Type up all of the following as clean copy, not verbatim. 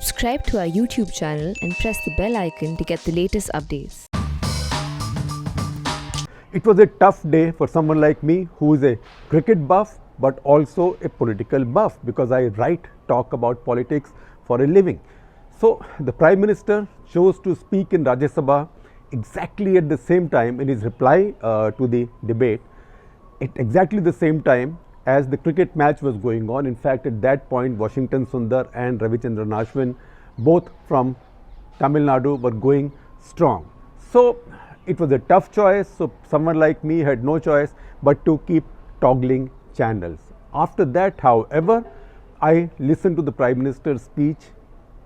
Subscribe to our YouTube channel and press the bell icon to get the latest updates. It was a tough day for someone like me who is a cricket buff but also a political buff, because I talk about politics for a living. So the Prime Minister chose to speak in Rajya Sabha exactly at the same time in his reply to the debate, at exactly the same time as the cricket match was going on. In fact, at that point, Washington Sundar and Ravichandran Ashwin, both from Tamil Nadu, were going strong. So it was a tough choice. So someone like me had no choice but to keep toggling channels. After that, however, I listened to the Prime Minister's speech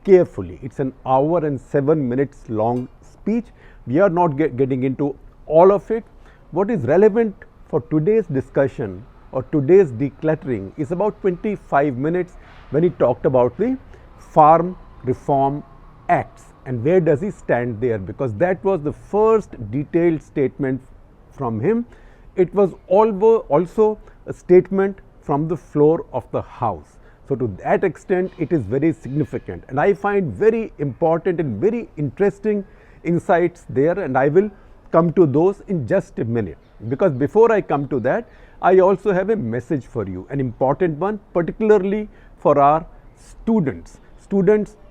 carefully. It's an hour and 7 minutes long speech. We are not getting into all of it. What is relevant for today's discussion or today's decluttering is about 25 minutes when he talked about the Farm Reform Acts and where does he stand there, because that was the first detailed statement from him. It was also a statement from the floor of the House. So to that extent, it is very significant, and I find very important and very interesting insights there, and I will come to those in just a minute. Because before I come to that, I also have a message for you, an important one, particularly for our students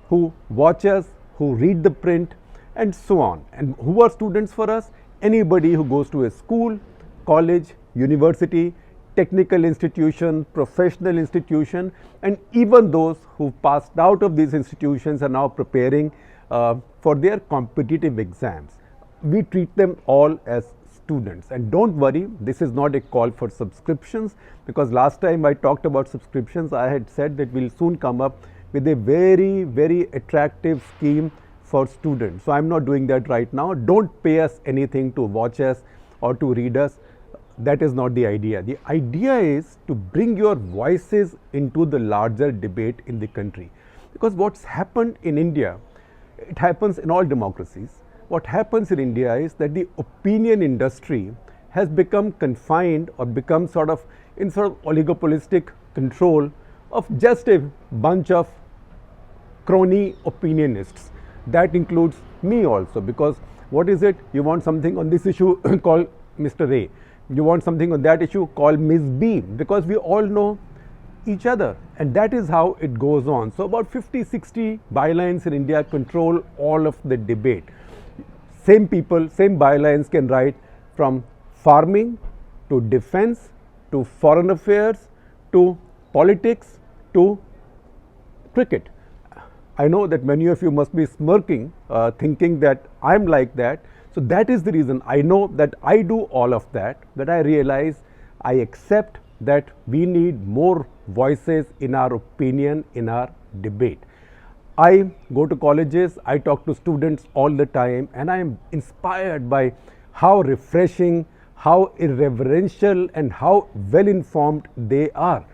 who watch us, who read the print and so on. And who are students for us? Anybody who goes to a school, college, university, technical institution, professional institution, and even those who passed out of these institutions are now preparing for their competitive exams. We treat them all as students. And don't worry, this is not a call for subscriptions, because last time I talked about subscriptions, I had said that we'll soon come up with a very, very attractive scheme for students. So I'm not doing that right now. Don't pay us anything to watch us or to read us. That is not the idea. The idea is to bring your voices into the larger debate in the country. Because what's happened in India, it happens in all democracies. What happens in India is that the opinion industry has become confined or become sort of oligopolistic control of just a bunch of crony opinionists. That includes me also, because what is it? You want something on this issue, call Mr. A. You want something on that issue, call Ms. B, because we all know each other, and that is how it goes on. So about 50-60 bylines in India control all of the debate. Same people, same bylines can write from farming to defense to foreign affairs to politics to cricket. I know that many of you must be smirking, thinking that I'm like that. So that is the reason I know that I do all of that, that I realize, I accept that we need more voices in our opinion, in our debate. I go to colleges, I talk to students all the time, and I am inspired by how refreshing, how irreverential and how well informed they are.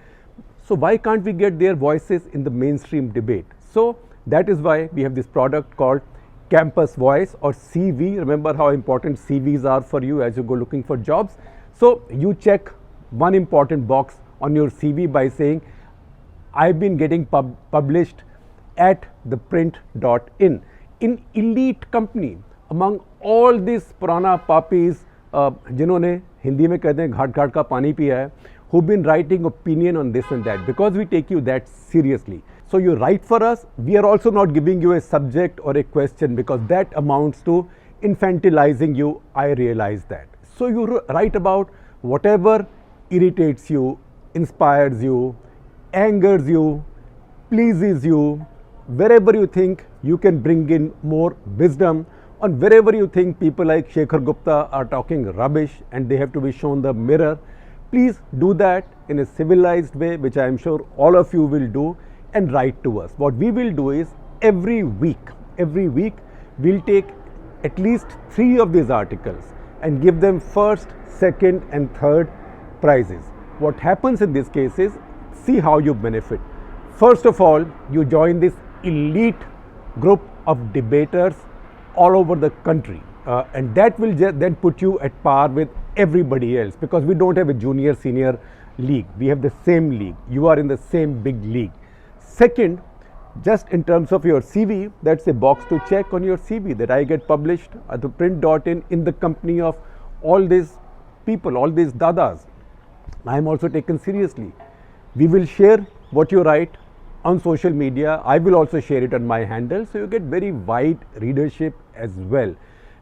So why can't we get their voices in the mainstream debate? So that is why we have this product called campus.voice or CV. Remember how important CVs are for you as you go looking for jobs. So you check one important box on your CV by saying, I've been getting published at ThePrint.in, in elite company among all these purana papis, जिन्होंने हिंदी में कहते हैं घाट घाट का पानी पिया है, who've been writing opinion on this and that, because we take you that seriously. So you write for us. We are also not giving you a subject or a question, because that amounts to infantilizing you. I realize that. So you write about whatever irritates you, inspires you, angers you, pleases you, wherever you think you can bring in more wisdom, and wherever you think people like Shekhar Gupta are talking rubbish and they have to be shown the mirror. Please do that in a civilized way, which I am sure all of you will do, and write to us. What we will do is every week we'll take at least 3 of these articles and give them first, second and third prizes. What happens in this case is, see how you benefit. First of all, you join this elite group of debaters all over the country, and that will then put you at par with everybody else, because we don't have a junior senior league. We have the same league. You are in the same big league. Second, Just in terms of your CV, that's a box to check on your CV that I get published at ThePrint.in in the company of all these people, all these dadas. I am also taken seriously. We will share what you write on social media. I will also share it on my handle, so you get very wide readership as well.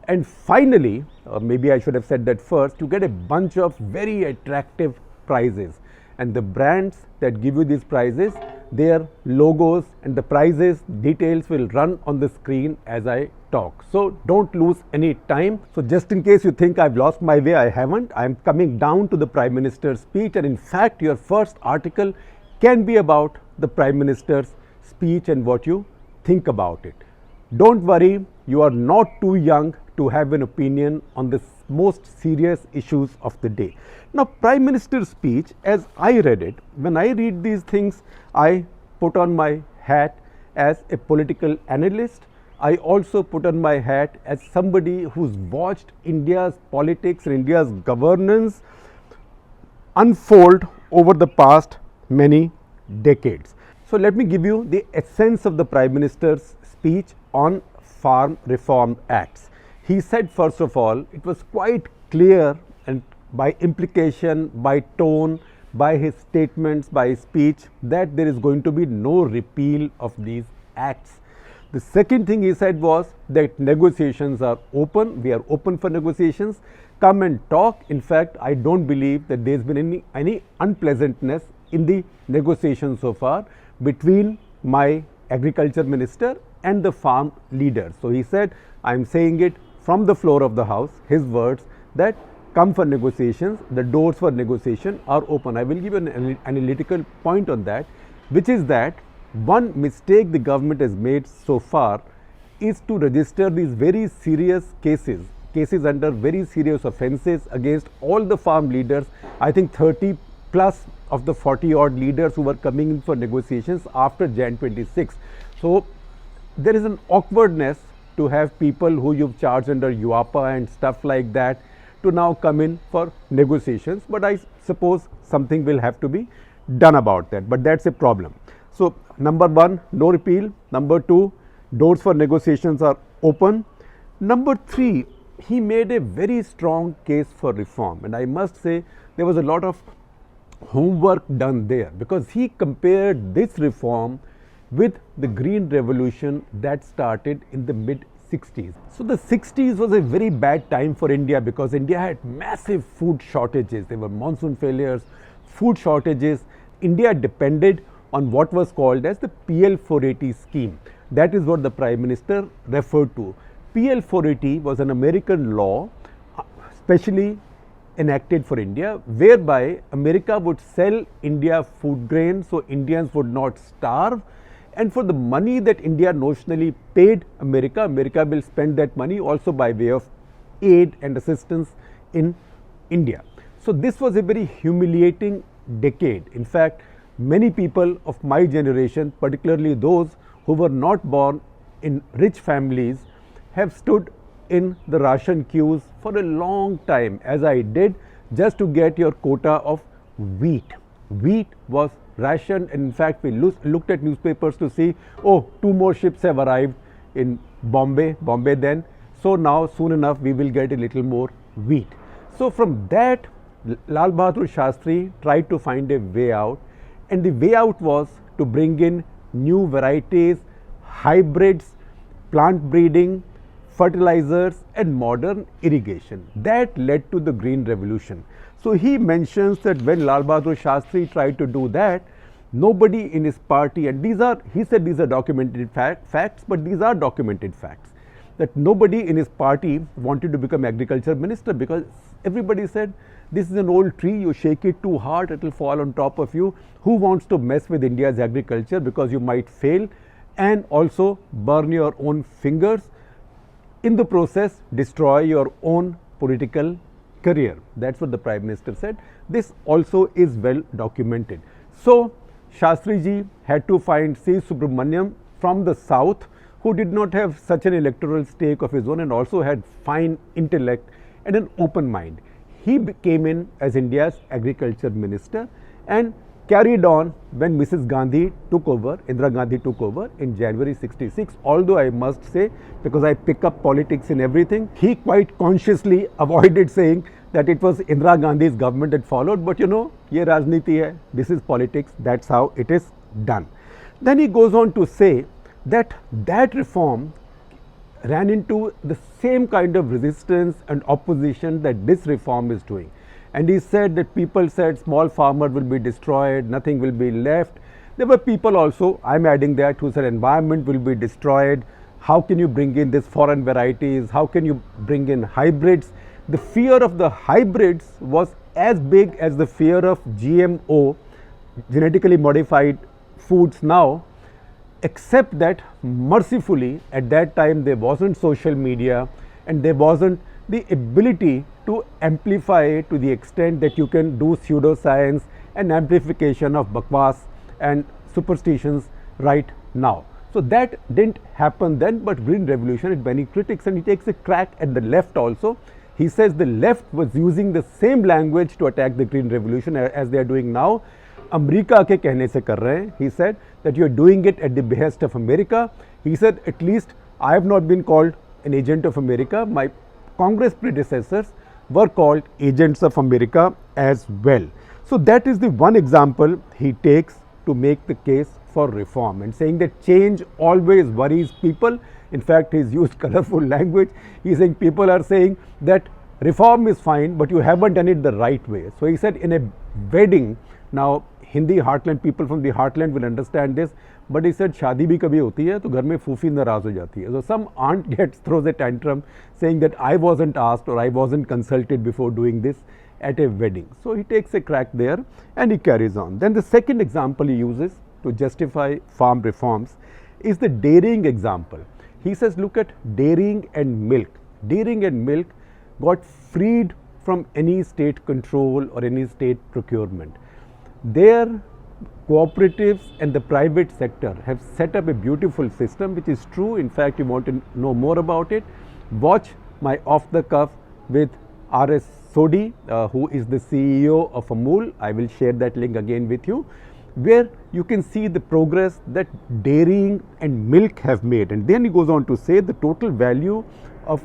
And finally, or maybe I should have said that first, you get a bunch of very attractive prizes. And the brands that give you these prizes, their logos and the prizes details will run on the screen as I talk. So don't lose any time. So just in case you think I've lost my way, I haven't. I'm coming down to the Prime Minister's speech, and in fact your first article can be about the Prime Minister's speech and what you think about it. Don't worry, you are not too young to have an opinion on the most serious issues of the day. Now, Prime Minister's speech, as I read it, when I read these things, I put on my hat as a political analyst. I also put on my hat as somebody who's watched India's politics and India's governance unfold over the past many decades. So let me give you the essence of the Prime Minister's speech on Farm Reform Acts. He said, first of all, it was quite clear, and by implication, by tone, by his statements, by his speech, that there is going to be no repeal of these acts. The second thing he said was that negotiations are open. We are open for negotiations. Come and talk. In fact, I don't believe that there's been any unpleasantness in the negotiations so far between my agriculture minister and the farm leaders. So he said, I'm saying it from the floor of the house, his words, that come for negotiations, the doors for negotiation are open. I will give an analytical point on that, which is that one mistake the government has made so far is to register these very serious cases under very serious offences against all the farm leaders. I think 30 plus of the 40 odd leaders who were coming in for negotiations after Jan 26. So there is an awkwardness to have people who you've charged under UAPA and stuff like that to now come in for negotiations, but I suppose something will have to be done about that, but that's a problem. So number one, no repeal. Number two, doors for negotiations are open. Number three, he made a very strong case for reform, and I must say there was a lot of homework done there, because he compared this reform with the Green Revolution that started in the mid 60s. So the 60s was a very bad time for India, because India had massive food shortages. There were monsoon failures, food shortages. India depended on what was called as the PL 480 scheme. That is what the Prime Minister referred to. PL 480 was an American law specially enacted for India, whereby America would sell India food grain so Indians would not starve, and for the money that India notionally paid America, America will spend that money also by way of aid and assistance in India. So this was a very humiliating decade. In fact, many people of my generation, particularly those who were not born in rich families, have stood in the ration queues for a long time, as I did, just to get your quota of wheat. Wheat was rationed, and in fact we looked at newspapers to see, oh, 2 more ships have arrived in Bombay then, so now soon enough we will get a little more wheat. So from that, Lal Bahadur Shastri tried to find a way out, and the way out was to bring in new varieties, hybrids, plant breeding, fertilizers and modern irrigation. That led to the Green Revolution. So he mentions that when Lal Bahadur Shastri tried to do that, nobody in his party, and he said these are documented facts, but these are documented facts, that nobody in his party wanted to become agriculture minister, because everybody said, this is an old tree, you shake it too hard, it will fall on top of you. Who wants to mess with India's agriculture, because you might fail and also burn your own fingers, in the process destroy your own political career. That's what the Prime Minister said. This also is well documented. So Shastri ji had to find C. Subramaniam from the south, who did not have such an electoral stake of his own and also had fine intellect and an open mind. He came in as India's agriculture minister, and carried on when Mrs. Gandhi took over, Indira Gandhi took over in January 66. Although I must say, because I pick up politics in everything, he quite consciously avoided saying that it was Indira Gandhi's government that followed. But ye rajniti hai, this is politics, that's how it is done. Then he goes on to say that that reform ran into the same kind of resistance and opposition that this reform is doing. And he said that people said small farmer will be destroyed, nothing will be left. There were people also, I'm adding that, who said environment will be destroyed. How can you bring in these foreign varieties? How can you bring in hybrids? The fear of the hybrids was as big as the fear of GMO, genetically modified foods now, except that mercifully at that time there wasn't social media and there wasn't the ability to amplify it to the extent that you can do pseudoscience and amplification of bakwas and superstitions right now. So that didn't happen then, but Green Revolution had many critics, and he takes a crack at the left also. He says the left was using the same language to attack the Green Revolution as they are doing now. America के कहने से कर रहे हैं. He said that you are doing it at the behest of America. He said, at least I have not been called an agent of America. My Congress predecessors were called agents of America as well. So that is the one example he takes to make the case for reform, and saying that change always worries people. In fact, he's used colorful language. He's saying people are saying that reform is fine, but you haven't done it the right way. So he said in a wedding, now Hindi heartland, people from the heartland will understand this, but he said शादी भी कभी होती है तो घर में फूफी नाराज हो जाती है. So some aunt throws a tantrum saying that I wasn't asked or I wasn't consulted before doing this at a wedding. So he takes a crack there and he carries on. Then the second example he uses to justify farm reforms is the dairying example. He says, look at dairying and milk. Dairying and milk got freed from any state control or any state procurement. Their cooperatives and the private sector have set up a beautiful system, which is true. In fact, you want to know more about it, watch my off the cuff with R.S. Sodhi, who is the CEO of Amul. I will share that link again with you, where you can see the progress that dairying and milk have made. And then he goes on to say the total value of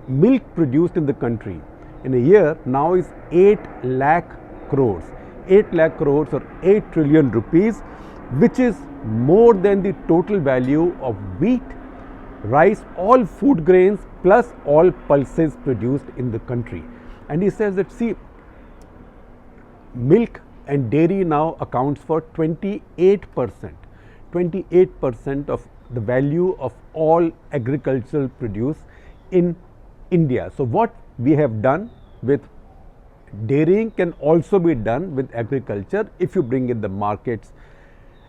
milk produced in the country in a year now is 8 lakh crores. 8 lakh crores or 8 trillion rupees, which is more than the total value of wheat, rice, all food grains plus all pulses produced in the country. And he says that, see, milk and dairy now accounts for 28% of the value of all agricultural produce in India. So what we have done with dairying can also be done with agriculture if you bring in the markets,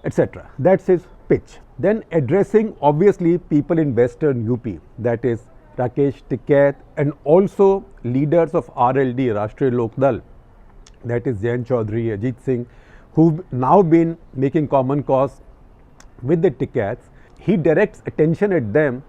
etc. That's his pitch. Then addressing obviously people in Western UP, that is Rakesh Tikait, and also leaders of RLD, Rashtriya Lok Dal, that is Jayant Chaudhary, Ajit Singh, who've now been making common cause with the Tikaits. He directs attention at them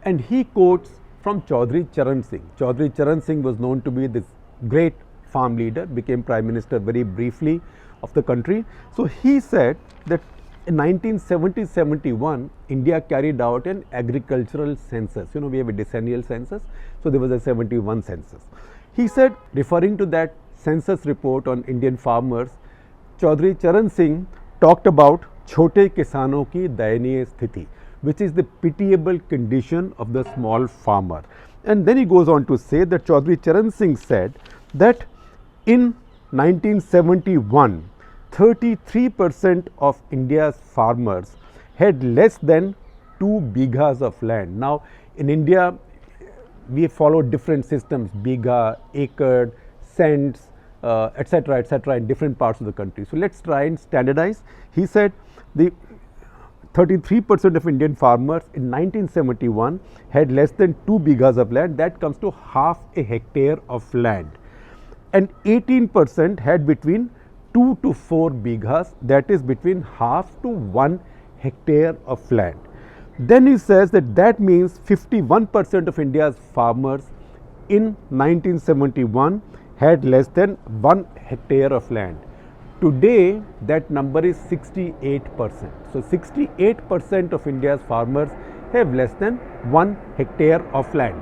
and he quotes from Chaudhary Charan Singh. Chaudhary Charan Singh was known to be this great farm leader, became Prime Minister very briefly of the country. So he said that in 1970-71, India carried out an agricultural census. You know, we have a decennial census, so there was a 71 census. He said, referring to that census report on Indian farmers, Chaudhary Charan Singh talked about छोटे किसानों की दयनीय स्थिति, which is the pitiable condition of the small farmer. And then he goes on to say that Chaudhary Charan Singh said that in 1971, 33% of India's farmers had less than 2 bighas of land. Now, in India, we follow different systems, bigha, acre, cents, etc., in different parts of the country. So let's try and standardize. He said the 33% of Indian farmers in 1971 had less than 2 bighas of land. That comes to half a hectare of land. And 18% had between 2 to 4 bighas, that is between half to 1 hectare of land. Then he says that means 51% of India's farmers in 1971 had less than 1 hectare of land. Today, that number is 68%. So 68% of India's farmers have less than 1 hectare of land.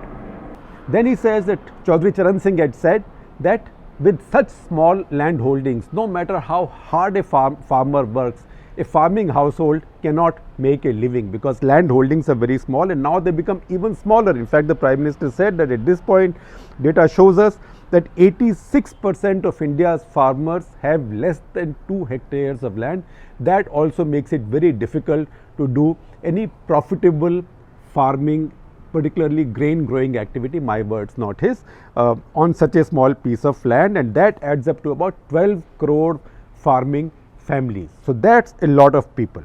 Then he says that Chaudhary Charan Singh had said that with such small land holdings, no matter how hard a farmer works, a farming household cannot make a living because land holdings are very small, and now they become even smaller. In fact, the Prime Minister said that at this point, data shows us that 86% of India's farmers have less than 2 hectares of land. That also makes it very difficult to do any profitable farming, particularly grain growing activity, my words not his, on such a small piece of land, and that adds up to about 12 crore farming families. So that's a lot of people.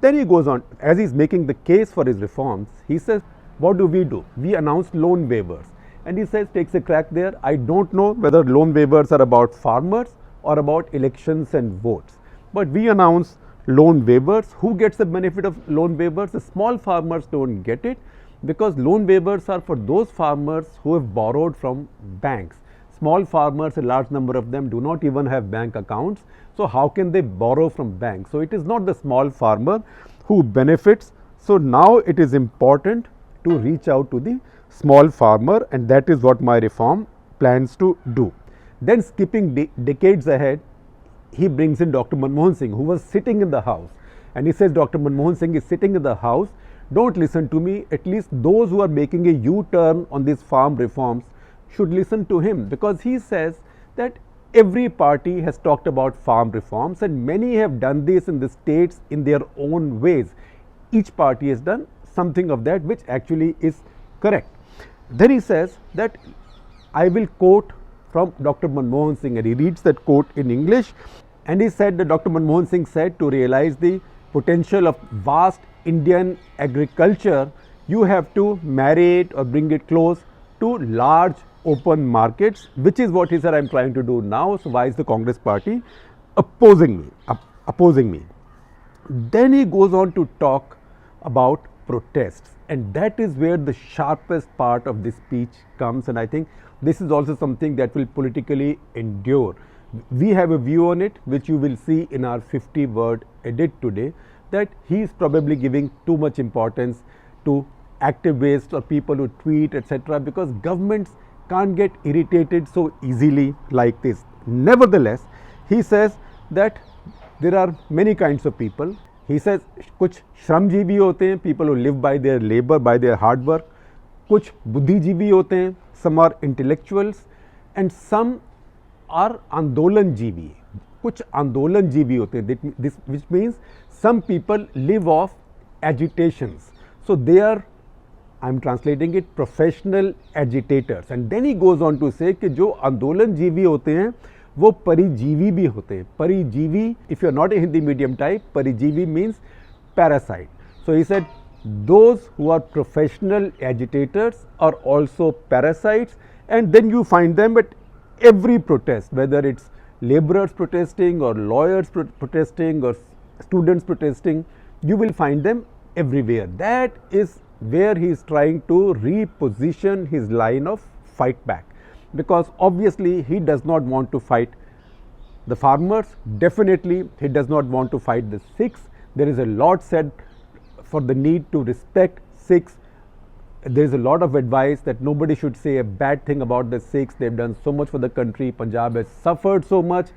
Then he goes on, as he's making the case for his reforms, he says, what do? We announced loan waivers. And he says, takes a crack there. I don't know whether loan waivers are about farmers or about elections and votes. But we announced loan waivers. Who gets the benefit of loan waivers? The small farmers don't get it, because loan waivers are for those farmers who have borrowed from banks. Small farmers, a large number of them, do not even have bank accounts. So how can they borrow from banks? So it is not the small farmer who benefits. So now it is important to reach out to the small farmer, and that is what my reform plans to do. Then skipping decades ahead, he brings in Dr. Manmohan Singh, who was sitting in the house, and he says, Dr. Manmohan Singh is sitting in the house, don't listen to me. At least those who are making a U-turn on these farm reforms should listen to him, because he says that every party has talked about farm reforms, and many have done this in the states in their own ways. Each party has done something of that which actually is correct. Then he says that I will quote from Dr. Manmohan Singh, and he reads that quote in English, and he said that Dr. Manmohan Singh said, to realize the potential of vast Indian agriculture, you have to marry it or bring it close to large open markets, which is what he said I am trying to do now. So why is the Congress party opposing me? Then he goes on to talk about protests, and that is where the sharpest part of this speech comes, and I think this is also something that will politically endure. We have a view on it, which you will see in our 50-word edit today, that he is probably giving too much importance to activists or people who tweet, etc., because governments can't get irritated so easily like this. Nevertheless, he says that there are many kinds of people. He says कुछ श्रमजीवी होते हैं, people who live by their labor, by their hard work. कुछ बुद्धिजीवी होते हैं, some are intellectuals, and some are आंदोलन जीवी. कुछ आंदोलन जीवी होते हैं, which means some people live off agitations. So they are, I am translating it, professional agitators. And then he goes on to say कि जो आंदोलन जीवी होते हैं वो परिजीवी भी होते हैं. परिजीवी, if you are not a Hindi medium type, परिजीवी means parasite. So he said those who are professional agitators are also parasites, and then you find them at every protest, whether it's laborers protesting or lawyers protesting or students protesting, you will find them everywhere. That is where he is trying to reposition his line of fight back, because obviously he does not want to fight the farmers. Definitely he does not want to fight the Sikhs. There is a lot said for the need to respect Sikhs. There is a lot of advice that nobody should say a bad thing about the Sikhs. They have done so much for the country. Punjab has suffered so much.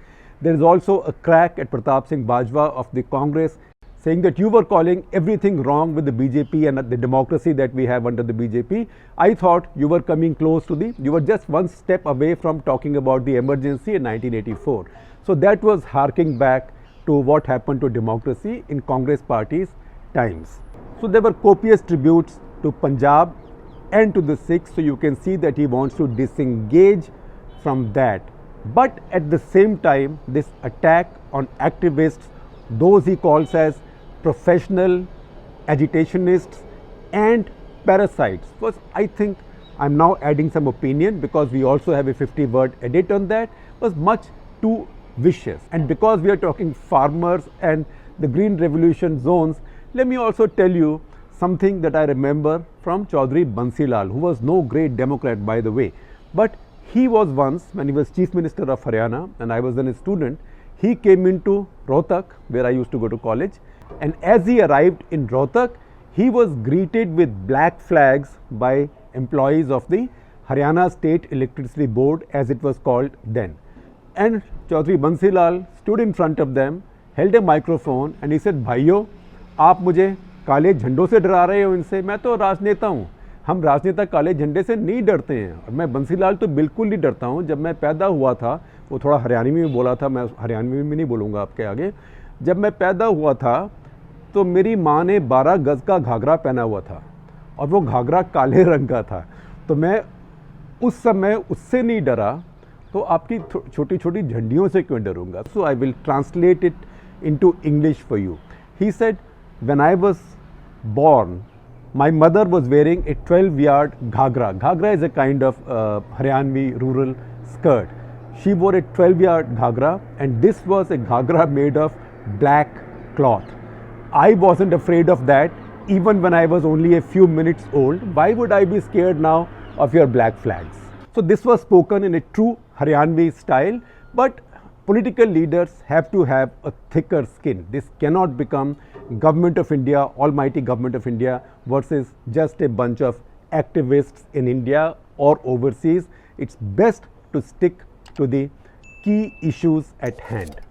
There is also a crack at Pratap Singh Bajwa of the Congress, saying that you were calling everything wrong with the BJP and the democracy that we have under the BJP. I thought you were coming close to you were just one step away from talking about the emergency in 1984. So that was harking back to what happened to democracy in Congress party's times. So there were copious tributes to Punjab and to the Sikhs. So you can see that he wants to disengage from that. But at the same time, this attack on activists, those he calls as professional agitationists and parasites, was, I think, I'm now adding some opinion because we also have a 50-word edit on that, was much too vicious. And because we are talking farmers and the Green Revolution zones, let me also tell you something that I remember from Chaudhary Bansilal, who was no great Democrat, by the way, but he was once, when he was Chief Minister of Haryana and I was then a student, he came into Rohtak, where I used to go to college, and as he arrived in Rohtak, he was greeted with black flags by employees of the Haryana State Electricity Board, as it was called then. And Chaudhary Bansilal stood in front of them, held a microphone, and he said, भाइयों, आप मुझे काले झंडों से डरा रहे हो इनसे, मैं तो राजनेता हूँ, हम राजनेता काले झंडे से नहीं डरते हैं। और मैं बंसीलाल तो बिल्कुल नहीं डरता हूँ। जब मैं पैदा हुआ था, वो थोड़ा हरियाणवी में बोला था, मैं हरियाणवी में नहीं बोलूँगा आपके आगे। जब मैं पैदा हुआ था तो मेरी माँ ने 12 गज़ का घाघरा पहना हुआ था और वो घाघरा काले रंग का था, तो मैं उस समय उससे नहीं डरा, तो आपकी छोटी छोटी झंडियों से क्यों डरूंगा? So I will translate it into English for you. He said, when I was born, my mother was wearing a 12-yard ghagra. Ghagra is a kind of Haryanvi rural skirt. She wore a 12-yard ghagra, and this was a ghagra made of black cloth. I wasn't afraid of that even when I was only a few minutes old. Why would I be scared now of your black flags? So this was spoken in a true Haryanvi style, but political leaders have to have a thicker skin. This cannot become Government of India, almighty Government of India versus just a bunch of activists in India or overseas. It's best to stick to the key issues at hand.